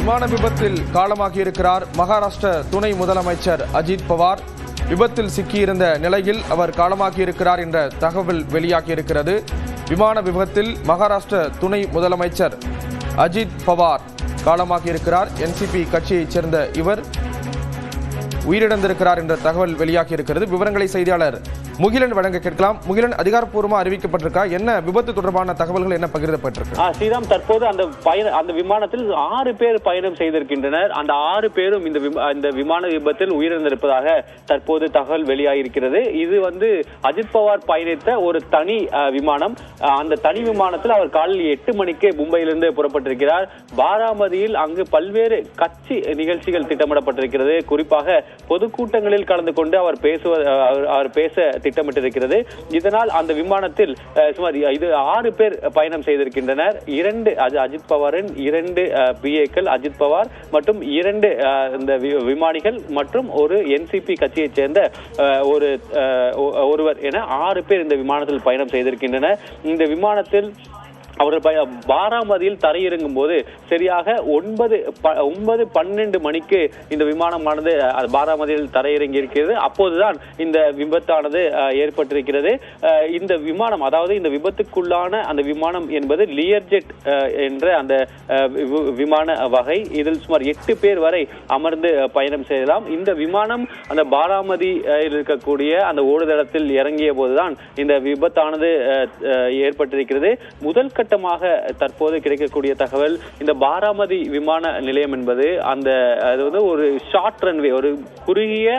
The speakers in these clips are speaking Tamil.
விமான விபத்தில் காலமாகியிருக்கிறார் மகாராஷ்டிர துணை முதலமைச்சர் அஜித் பவார். விபத்தில் சிக்கியிருந்த நிலையில் அவர் காலமாகியிருக்கிறார் என்ற தகவல் வெளியாகியிருக்கிறது. விமான விபத்தில் மகாராஷ்டிர துணை முதலமைச்சர் அஜித் பவார் காலமாகியிருக்கிறார். என்சிபி கட்சியைச் சேர்ந்த இவர் உயிரிழந்திருக்கிறார் என்ற தகவல் வெளியாகியிருக்கிறது. விவரங்களை செய்தியாளர் முகிலன் வழங்க கேட்கலாம். முகிலன், அதிகாரப்பூர்வமாக அறிவிக்கப்பட்டிருக்கா? என்ன விபத்து தொடர்பான தகவல்கள் என்ன பகிரப்பட்டிருக்கு? ஸ்ரீராம், தற்போது அந்த விமானத்தில் 6 பேர் பயணம் செய்திருக்கின்றனர். அந்த 6 பேரும் இந்த விமான விபத்தில் உயிரிழந்திருப்பதாக தற்போது தகவல் வெளியாகியிருக்கிறது. இது அஜித் பவார் பயணித்த ஒரு தனி விமானம். அந்த தனி விமானத்தில் அவர் காலையில் 8 மணிக்கு மும்பையிலிருந்து புறப்பட்டிருக்கிறார். பாராமதியில் அங்கு பல்வேறு கட்சி நிகழ்ச்சிகள் திட்டமிடப்பட்டிருக்கிறது. குறிப்பாக பொதுக்கூட்டங்களில் கலந்து கொண்டு அவர் பேச திட்டமிட்டிருக்கிறது. இதனால் அந்த விமானத்தில் சுமார் 6 பேர் பயணம் செய்திருக்கின்றனர். 2 அஜித் பவாரின் 2 பிஏக்கள், அஜித் பவார் மற்றும் 2 இந்த விமானிகள் மற்றும் ஒரு என்சிபி கட்சியைச் சேர்ந்த ஒருவர் என 6 பேர் இந்த விமானத்தில் பயணம் செய்திருக்கின்றனர். இந்த விமானத்தில் அவர்கள் பாராமதியில் தரையிறங்கும் போது சரியாக 9:12 மணிக்கு இந்த விமானமானது பாராமதியில் தரையிறங்கி இருக்கிறது. அப்போதுதான் இந்த விபத்தானது ஏற்பட்டிருக்கிறது. இந்த விமானம், அதாவது இந்த விபத்துக்குள்ளான அந்த விமானம் என்பது லியர்ஜெட் என்ற அந்த விமான வகை. இதில் சுமார் 8 பேர் வரை அமர்ந்து பயணம் செய்யலாம். இந்த விமானம் அந்த பாராமதியில் இருக்கக்கூடிய அந்த ஓடுதளத்தில் இறங்கிய போதுதான் இந்த விபத்தானது ஏற்பட்டிருக்கிறது. முதல் கட்டமாக தற்போது கிடைக்கக்கூடிய தகவல், இந்த பாராமதி விமான நிலையம் என்பது அது ஒரு ஷார்ட் ரன்வே, ஒரு குறுகிய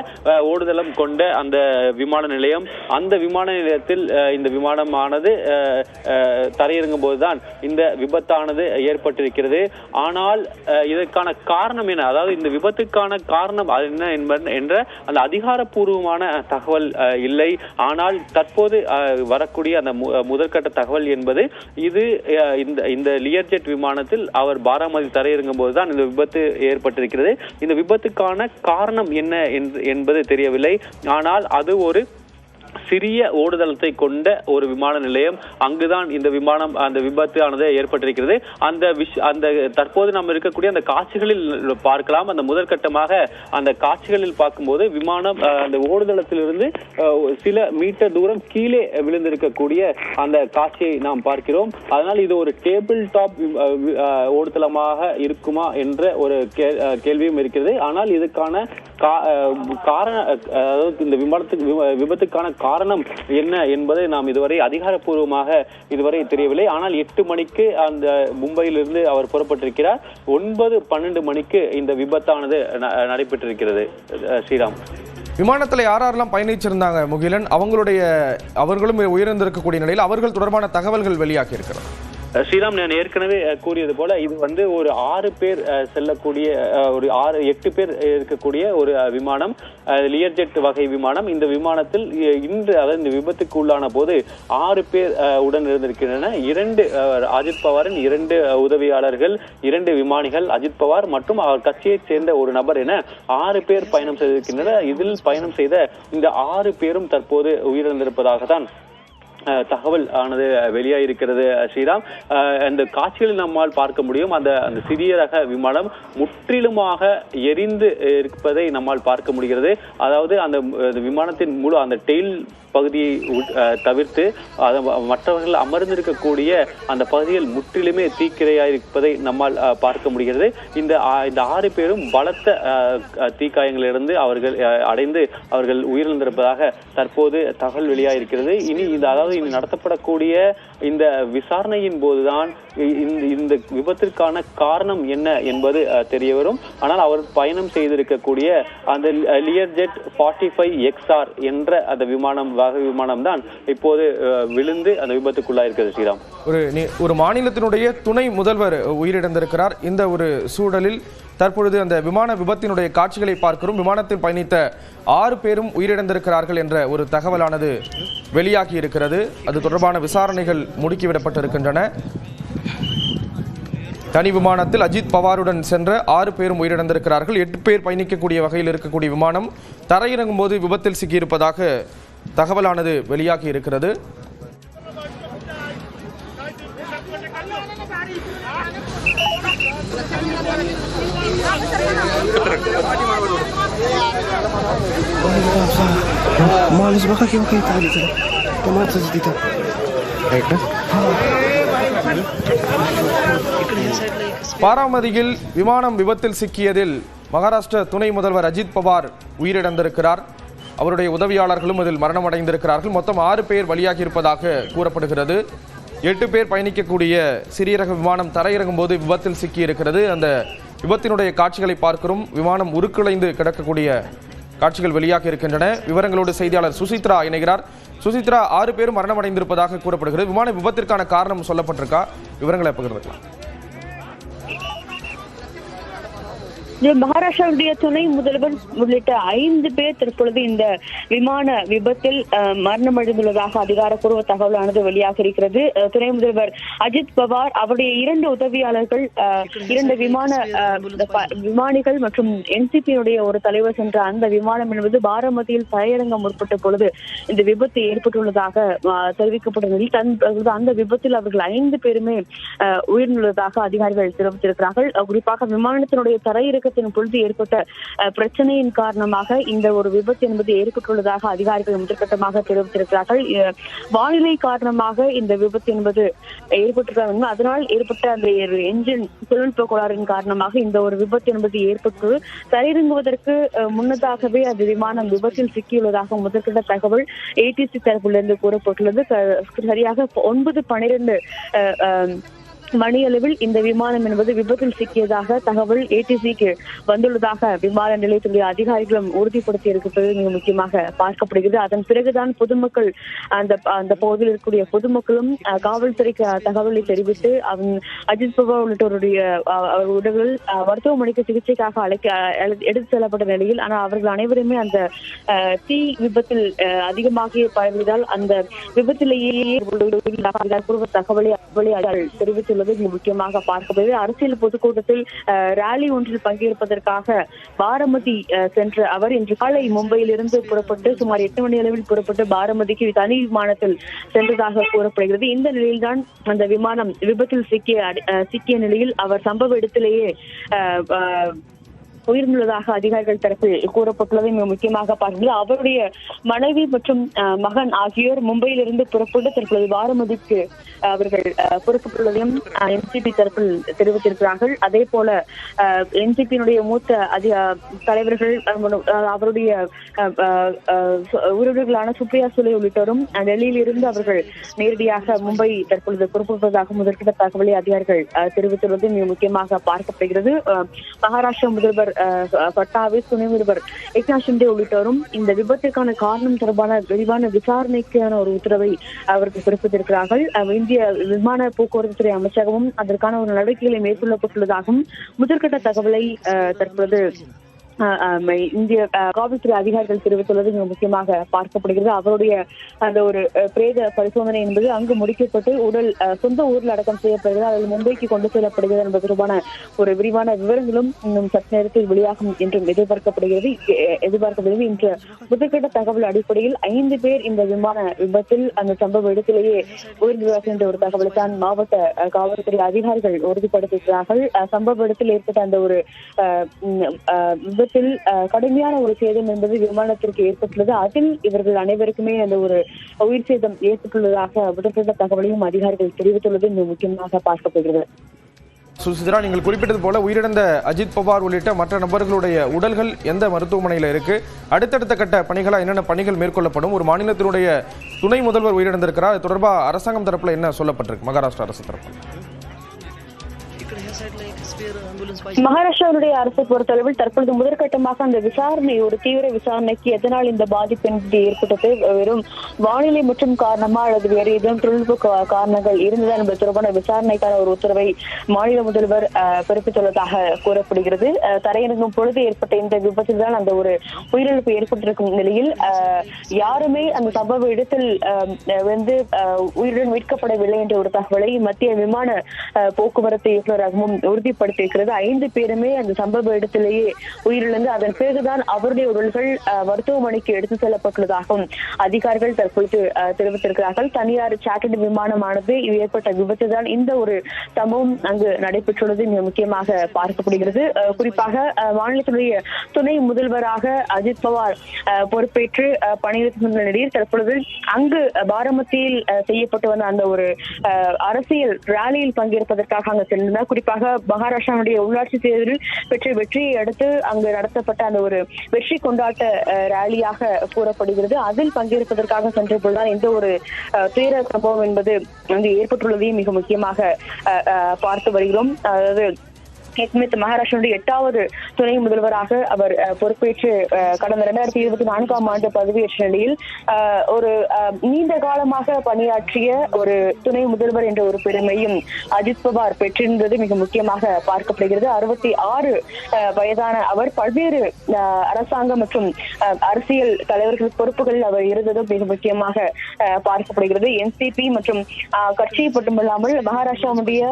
ஓடுதளம் கொண்ட அந்த விமான நிலையம். அந்த விமான நிலையத்தில் இந்த விமானமானது தரையிறங்கும் போதுதான் இந்த விபத்தானது ஏற்பட்டிருக்கிறது. ஆனால் இதற்கான காரணம் என்ன, அதாவது இந்த விபத்துக்கான காரணம் என்ன என்ற அந்த அதிகாரப்பூர்வமான தகவல் இல்லை. ஆனால் தற்போது வரக்கூடிய அந்த முதற்கட்ட தகவல் என்பது இது இந்த லியர்ஜெட் விமானத்தில் அவர் பாராமதி தரையிறங்கும் போதுதான் இந்த விபத்து ஏற்பட்டிருக்கிறது. இந்த விபத்துக்கான காரணம் என்ன என்பது தெரியவில்லை. ஆனால் அது ஒரு சிறிய ஓடுதளத்தை கொண்ட ஒரு விமான நிலையம். அங்குதான் இந்த அந்த விபத்தானது ஏற்பட்டிருக்கிறது. அந்த தற்போது நாம் இருக்கக்கூடிய அந்த காட்சிகளில் பார்க்கலாம். அந்த முதற்கட்டமாக அந்த காட்சிகளில் பார்க்கும்போது விமானம் அந்த ஓடுதளத்திலிருந்து சில மீட்டர் தூரம் கீழே விழுந்திருக்கக்கூடிய அந்த காட்சியை நாம் பார்க்கிறோம். அதனால் இது ஒரு டேபிள் டாப் ஓடுதளமாக இருக்குமா என்ற ஒரு கேள்வியும் இருக்கிறது. ஆனால் இதுக்கான இந்த விபத்துக்கான காரணம் என்ன என்பதை நாம் இதுவரை அதிகாரப்பூர்வமாக இதுவரை தெரியவில்லை. ஆனால் 8 மணிக்கு அந்த மும்பையிலிருந்து அவர் புறப்பட்டிருக்கிறார். 9:12 மணிக்கு இந்த விபத்தானது நடைபெற்றிருக்கிறது. ஸ்ரீராம், விமானத்தில் யாரெல்லாம் பயணிச்சிருந்தாங்க முகிலன்? அவர்களும் உயிரிழந்திருக்கக்கூடிய நிலையில் அவர்கள் தொடர்பான தகவல்கள் வெளியாகி இருக்கிறது. ஸ்ரீராம், நான் ஏற்கனவே கூறியது போல இது ஒரு 6 பேர் செல்லக்கூடிய ஒரு 8 பேர் இருக்கக்கூடிய ஒரு விமானம், லியர்ஜெட் வகை விமானம். இந்த விமானத்தில் இன்று, அதாவது இந்த விபத்துக்கு உள்ளான போது 6 பேர் உடன் இருந்திருக்கின்றன. 2 அஜித் பவாரின் 2 உதவியாளர்கள், 2 விமானிகள், அஜித் பவார் மற்றும் அவர் கட்சியைச் சேர்ந்த ஒரு நபர் என 6 பேர் பயணம் செய்திருக்கின்றனர். இதில் பயணம் செய்த இந்த 6 பேரும் தற்போது உயிரிழந்திருப்பதாக தான் தகவல் ஆனது வெளியாயிருக்கிறது. ஸ்ரீராம், அந்த காட்சிகளில் நம்மால் பார்க்க முடியும். அந்த சிறிய ரக விமானம் முற்றிலுமாக எரிந்து இருப்பதை நம்மால் பார்க்க முடிகிறது. அதாவது அந்த விமானத்தின் முழு அந்த டெயில் பகுதியை தவிர்த்து மற்றவர்கள் அமர்ந்திருக்கக்கூடிய அந்த பகுதியில் முற்றிலுமே தீக்கிரையாயிருப்பதை நம்மால் பார்க்க முடிகிறது. இந்த 6 பேரும் பலத்த தீக்காயங்களிலிருந்து அவர்கள் உயிரிழந்திருப்பதாக தற்போது தகவல் வெளியாயிருக்கிறது. இனி நடத்தப்படக்கூடிய இந்த விசாரணையின் போதுதான் இந்த விபத்திற்கான காரணம் என்ன என்பது தெரிய வரும். ஆனால் அவர் பயணம் செய்திருக்கக்கூடிய அந்த லியர்ஜெட் 45XR என்ற அந்த விமானம் தான் இப்போது விழுந்து அந்த விபத்துக்குள்ளாயிருக்கிறது. ஸ்ரீராம், ஒரு மாநிலத்தினுடைய துணை முதல்வர் உயிரிழந்திருக்கிறார். இந்த ஒரு சூழலில் தற்பொழுது அந்த விமான விபத்தினுடைய காட்சிகளை பார்க்கிறோம். விமானத்தில் பயணித்த 6 பேரும் உயிரிழந்திருக்கிறார்கள் என்ற ஒரு தகவலானது வெளியாகி இருக்கிறது. அது தொடர்பான விசாரணைகள் முடுக்கிவிடப்பட்டிருக்கின்றன. தனி விமானத்தில் அஜித் பவாருடன் சென்ற 6 பேரும் உயிரிழந்திருக்கிறார்கள். 8 பேர் பயணிக்கக்கூடிய வகையில் இருக்கக்கூடிய விமானம் தரையிறங்கும் போது விபத்தில் சிக்கியிருப்பதாக தகவலானது வெளியாகி இருக்கிறது. Malas ba kayo tali sila? Tumatas dito. Right na? பாராமதியில் விமானம் விபத்தில் சிக்கியதில் மகாராஷ்டிர துணை முதல்வர் அஜித் பவார் உயிரிழந்திருக்கிறார். அவருடைய உதவியாளர்களும் இதில் மரணமடைந்திருக்கிறார்கள். மொத்தம் 6 பேர் பலியாகி இருப்பதாக கூறப்படுகிறது. 8 பேர் பயணிக்கக்கூடிய சிறிய ரக விமானம் தரையிறங்கும் போது விபத்தில் சிக்கியிருக்கிறது. அந்த விபத்தினுடைய காட்சிகளை பார்க்கிறோம். விமானம் உருக்குலைந்து கிடக்கக்கூடிய காட்சிகள் வெளியாக இருக்கின்றன. விவரங்களோடு செய்தியாளர் சுசித்ரா இணைகிறார். சுசித்ரா, 6 பேரும் மரணமடைந்திருப்பதாக கூறப்படுகிறது. விமான விபத்திற்கான காரணம் சொல்லப்பட்டிருக்கா? விவரங்களை பகிர்ந்துக்கலாம். மகாராஷ்டிராவுடைய துணை முதல்வர் உள்ளிட்ட 5 பேர் தற்பொழுது இந்த விமான விபத்தில் மரணமடைந்துள்ளதாக அதிகாரப்பூர்வ தகவலானது வெளியாக இருக்கிறது. துணை முதல்வர் அஜித் பவார், அவருடைய 2 உதவியாளர்கள், 2 விமானிகள் மற்றும் என்சிபியினுடைய ஒரு தலைவர் சென்ற அந்த விமானம் என்பது பாராமதியில் தரையிறங்க முற்பட்ட பொழுது இந்த விபத்து ஏற்பட்டுள்ளதாக தெரிவிக்கப்பட்ட நிலையில் அந்த விபத்தில் அவர்கள் 5 பேருமே உயிரிழந்ததாக அதிகாரிகள் தெரிவித்திருக்கிறார்கள். குறிப்பாக விமானத்தினுடைய தரையிறக்க பொழுது ஏற்பட்ட பிரச்சனையின் காரணமாக இந்த ஒரு விபத்து என்பது ஏற்பட்டுள்ளதாக அதிகாரிகள் முதற்கட்டமாக தெரிவித்திருக்கிறார்கள். வானிலை காரணமாக இந்த விபத்து என்பது ஏற்பட்டிருக்கிறார்கள். அதனால் ஏற்பட்ட அந்த என்ஜின் தொழில்நுட்ப கோளாறின் காரணமாக இந்த ஒரு விபத்து என்பது ஏற்பட்டு தரையிறங்குவதற்கு முன்னதாகவே அந்த விமானம் விபத்தில் சிக்கியுள்ளதாக முதற்கட்ட தகவல் ஏடிசி தரப்பிலிருந்து கூறப்பட்டுள்ளது. சரியாக 9:12 மணியளவில் இந்த விமானம் என்பது விபத்தில் சிக்கியதாக தகவல் ஏடிசிக்கு வந்துள்ளதாக விமான நிலையத்துடைய அதிகாரிகளும் உறுதிப்படுத்தி இருப்பது மிக முக்கியமாக பார்க்கப்படுகிறது. அதன் பிறகுதான் பொதுமக்கள் அந்த பகுதியில் இருக்கக்கூடிய பொதுமக்களும் காவல்துறைக்கு தகவலை தெரிவித்து அஜித் பவார் உள்ளிட்டோருடைய உடல்கள் மருத்துவமனைக்கு சிகிச்சைக்காக எடுத்து செல்லப்பட்ட நிலையில், ஆனால் அவர்கள் அனைவருமே அந்த தீ விபத்தில் அதிகமாக பரவியதால் அந்த விபத்திலேயே அதிகாரப்பூர்வ தகவலை தெரிவித்து முக்கியமாக பார்க்கப்படுகிறது. அரசியல் பொதுக்கூட்டத்தில் ராலி ஒன்றில் பங்கேற்பதற்காக பாராமதி சென்ற அவர் இன்று காலை மும்பையிலிருந்து புறப்பட்டு சுமார் 8 மணி அளவில் புறப்பட்டு பாராமதிக்கு தனி விமானத்தில் சென்றதாக கூறப்படுகிறது. இந்த நிலையில்தான் அந்த விமானம் விபத்தில் சிக்கிய நிலையில் அவர் சம்பவ இடத்திலேயே உயிர்ந்துள்ளதாக அதிகாரிகள் தரப்பில் கூறப்பட்டுள்ளதை மிக முக்கியமாக பார்க்கிறது. அவருடைய மனைவி மற்றும் மகன் ஆகியோர் மும்பையிலிருந்து புறப்பட்டு தற்போது பாராமதிக்கு அவர்கள் புறப்பட்டுள்ளதையும் என்சிபி தரப்பில் தெரிவித்திருக்கிறார்கள். அதே போல என்சிபியினுடைய மூத்த தலைவர்கள், அவருடைய உறவினர்களான சுப்ரியா சுலே உள்ளிட்டோரும் டெல்லியில் இருந்து அவர்கள் நேரடியாக மும்பை தற்பொழுது புறப்படுவதாக முதற்கட்ட தகவலை அதிகாரிகள் தெரிவித்துள்ளது மிக முக்கியமாக பார்க்கப்படுகிறது. மகாராஷ்டிரா முதல்வர் பட்னாவிஸ், துணை முதல்வர் ஏக்நாத் ஷிண்டே உள்ளிட்டோரும் இந்த விபத்திற்கான காரணம் தொடர்பான விரிவான விசாரணைக்கான ஒரு உத்தரவை அவர்கள் பிறப்பித்திருக்கிறார்கள். இந்திய விமான போக்குவரத்து துறை அமைச்சகமும் அதற்கான ஒரு நடவடிக்கைகளை மேற்கொள்ளப்பட்டுள்ளதாகவும் முதற்கட்ட தகவலை தற்பொழுது இந்திய காவல்துறை அதிகாரிகள் தெரிவித்துள்ளது மிக முக்கியமாக பார்க்கப்படுகிறது. அவருடைய அந்த ஒரு பிரேத பரிசோதனை என்பது அங்கு முடிக்கப்பட்டு உடல் சொந்த ஊரில் அடக்கம் செய்யப்படுகிறது. அதில் மும்பைக்கு கொண்டு செல்லப்படுகிறது என்பது தொடர்பான ஒரு விரிவான விவரங்களும் இன்னும் சற்று நேரத்தில் வெளியாகும் என்றும் எதிர்பார்க்கப்படுகிறது. இன்று முதற்கட்ட தகவல் அடிப்படையில் 5 பேர் இந்த விமான விபத்தில் அந்த சம்பவ இடத்திலேயே உயிரிழந்தார்கள் என்ற ஒரு தகவலை தான் மாவட்ட காவல்துறை அதிகாரிகள் உறுதிப்படுத்தியிருக்கிறார்கள். சம்பவ இடத்தில் ஏற்பட்ட அந்த ஒரு கடுமையான ஒரு சேதம் என்பது விமானத்திற்கு ஏற்பட்டுள்ளது. அதில் இவர்கள் அனைவருக்குமே அந்த ஒரு உயிர் சேதம் ஏற்பட்டுள்ளதாக முதற்கட்ட தகவலையும் அதிகாரிகள் தெரிவித்துள்ளது மிக முக்கியமாக பார்க்கப்படுகிறது. சுசித்ரா, நீங்கள் குறிப்பிட்டது போல உயிரிழந்த அஜித் பவார் உள்ளிட்ட மற்ற நபர்களுடைய உடல்கள் எந்த மருத்துவமனையில் இருக்கு? அடுத்தடுத்த கட்ட பணிகளா என்னென்ன பணிகள் மேற்கொள்ளப்படும்? ஒரு மாநிலத்தினுடைய துணை முதல்வர் உயிரிழந்திருக்கிறார். அது தொடர்பாக அரசாங்கம் தரப்புல என்ன சொல்லப்பட்டிருக்கு? மகாராஷ்டிரா அரசு தரப்பு மகாராஷ்டிராவுடைய அரசை பொறுத்தளவில் தற்பொழுது முதற்கட்டமாக அந்த விசாரணை ஒரு தீவிர விசாரணைக்கு எதனால் இந்த பாதிப்பு என்பது ஏற்பட்டது, வெறும் வானிலை மற்றும் காரணமா அல்லது வேறு ஏதேனும் தொழில்நுட்ப காரணங்கள் இருந்ததா என்பது தொடர்பான விசாரணைக்கான ஒரு உத்தரவை மாநில முதல்வர் பிறப்பித்துள்ளதாக கூறப்படுகிறது. தரையிறங்கும் பொழுது ஏற்பட்ட இந்த விபத்தில் தான் அந்த ஒரு உயிரிழப்பு ஏற்பட்டிருக்கும் நிலையில் யாருமே அந்த சம்பவ இடத்தில் உயிருடன் மீட்கப்படவில்லை என்ற ஒரு தகவலை மத்திய விமான போக்குவரத்து இயக்குநரகமும் உறுதிப்படுத்தியிருக்கிறது. 5 பேருமே அந்த சம்பவ இடத்திலேயே உயிரிழந்து அதன் பிறகுதான் அவருடைய உடல்கள் மருத்துவமனைக்கு எடுத்து செல்லப்பட்டுள்ளதாகவும் அதிகாரிகள் தற்பொழுது தெரிவித்திருக்கிறார்கள். தனியார் சார்ட்டர்டு விமானமானது ஏற்பட்ட விபத்து தான் இந்த ஒரு சம்பவம் அங்கு நடைபெற்றுள்ளது மிக முக்கியமாக பார்க்கப்படுகிறது. குறிப்பாக மாநிலத்துடைய துணை முதல்வராக அஜித் பவார் பொறுப்பேற்று பணியாற்ற நிலையில் தற்பொழுது அங்கு பாராமதியில் செய்யப்பட்டு வந்த அந்த ஒரு அரசியல் ராலியில் பங்கேற்பதற்காக அங்கு சென்றிருந்தார். குறிப்பாக மகாராஷ்டிராவுடைய உள்ளாட்சி தேர்தலில் பெற்ற வெற்றியை அடுத்து அங்கு நடத்தப்பட்ட அந்த ஒரு வெற்றி கொண்டாட்ட ராலியாக கூறப்படுகிறது. அதில் பங்கேற்பதற்காக சென்ற பொழுதுதான் இந்த ஒரு துயர சம்பவம் என்பது அங்கு ஏற்பட்டுள்ளதையும் மிக முக்கியமாக பார்த்து வருகிறோம். அதாவது மகாராஷ்டிராவுடைய 8வது துணை முதல்வராக அவர் பொறுப்பேற்று கடந்த 2024ஆம் ஆண்டு பதவியேற்ற நிலையில் ஒரு நீண்ட காலமாக பணியாற்றிய ஒரு துணை முதல்வர் என்ற ஒரு பெருமையும் அஜித் பவார் பெற்றிருந்தது மிக முக்கியமாக பார்க்கப்படுகிறது. 66 வயதான அவர் பல்வேறு அரசாங்கம் மற்றும் அரசியல் தலைவர்கள் பொறுப்புகளில் அவர் இருந்ததும் மிக முக்கியமாக பார்க்கப்படுகிறது. என்சிபி மற்றும் கட்சி மட்டுமல்லாமல் மகாராஷ்டிராவுடைய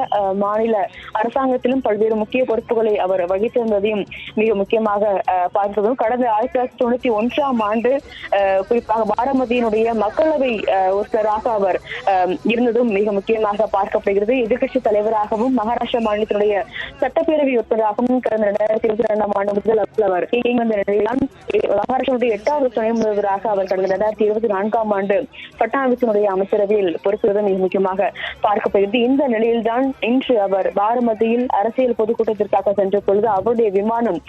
மாநில அரசாங்கத்திலும் பல்வேறு முக்கிய பொறுப்புகளை அவர் வகித்திருந்ததையும் மிக முக்கியமாக பார்க்கிறோம். கடந்த 1991ஆம் ஆண்டு குறிப்பாக பாராமதியினுடைய மக்களவை உறுப்பினராக அவர் இருந்ததும் மிக முக்கியமாக பார்க்கப்படுகிறது. எதிர்கட்சி தலைவராகவும் மகாராஷ்டிரா மாநிலத்தினுடைய சட்டப்பேரவை உறுப்பினராகவும் கடந்த 2022ஆம் ஆண்டு முதல் அவர் வந்த நிலையில்தான் மகாராஷ்டிராவுடைய 8வது துணை முதல்வராக அவர் கடந்த 2024ஆம் ஆண்டு பட்னாவிஸினுடைய அமைச்சரவையில் பொறுப்புவதும் மிக முக்கியமாக பார்க்கப்படுகிறது. இந்த நிலையில்தான் இன்று அவர் பாராமதியில் அரசியல் பொதுக்கூட்டத்திற்காக சென்ற பொழுது அவருடைய விமானம்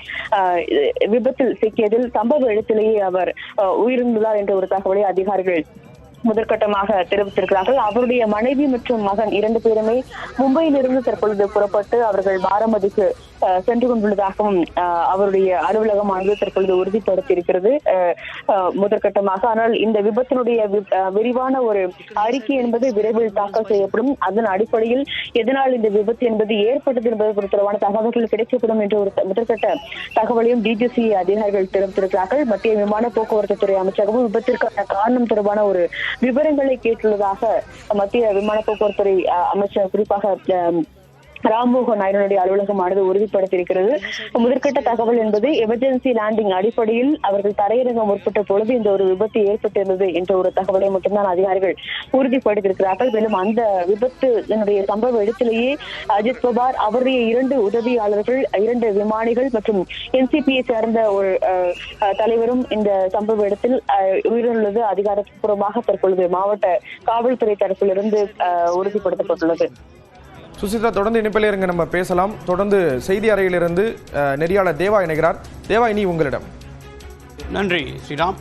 விபத்தில் சிக்கியதில் சம்பவ இடத்திலேயே அவர் உயிரிழந்தார் என்ற ஒரு தகவலை அதிகாரிகள் முதற்கட்டமாக தெரிவித்திருக்கிறார்கள். அவருடைய மனைவி மற்றும் மகன் 2 பேருமே மும்பையிலிருந்து தற்பொழுது புறப்பட்டு அவர்கள் பாராமதிக்கு சென்று கொண்டுள்ளதாகவும் அவருடைய அலுவலகமானது தற்பொழுது உறுதிப்படுத்தியிருக்கிறது முதற்கட்டமாக. ஆனால் இந்த விபத்தினுடைய விரிவான ஒரு அறிக்கை என்பது விரைவில் தாக்கல் செய்யப்படும். அதன் அடிப்படையில் எதனால் இந்த விபத்து என்பது ஏற்பட்டது என்பது தொடர்பான தகவல்கள் கிடைக்கப்படும் என்ற ஒரு முதற்கட்ட தகவலையும் டிஜிசி அதிகாரிகள் தெரிவித்திருக்கிறார்கள். மத்திய விமான போக்குவரத்து துறை அமைச்சகமும் விபத்திற்கான காரணம் தொடர்பான ஒரு விவரங்களை கேட்டுள்ளதாக மத்திய விமான போக்குவரத்து துறை அமைச்சர் குறிப்பாக ராம்மோகன் நாயுடைய அலுவலகமானது உறுதிப்படுத்தியிருக்கிறது. முதற்கட்ட தகவல் என்பது எமர்ஜென்சி லேண்டிங் அடிப்படையில் அவர்கள் தரையிறங்க முற்பட்ட பொழுது இந்த ஒரு விபத்து ஏற்பட்டிருந்தது என்ற ஒரு தகவலை மட்டும்தான் அதிகாரிகள் உறுதிப்படுத்தியிருக்கிறார்கள். மேலும் அந்த விபத்து சம்பவ இடத்திலேயே அஜித் பவார் அவருடைய 2 உதவியாளர்கள் 2 விமானிகள் மற்றும் என்சிபியை சேர்ந்த ஒரு தலைவரும் இந்த சம்பவ இடத்தில் உயிரிழந்தது அதிகாரப்பூர்வமாக தற்பொழுது மாவட்ட காவல்துறை தரப்பிலிருந்து உறுதிப்படுத்தப்பட்டுள்ளது. சுசித்ரா, தொடர்ந்து இணைப்பில் இருங்க, நம்ம பேசலாம். தொடர்ந்து செய்தி அறையிலிருந்து நெறியாளர் தேவா இணைகிறார். தேவா, இனி உங்களிடம். நன்றி ஸ்ரீராம்.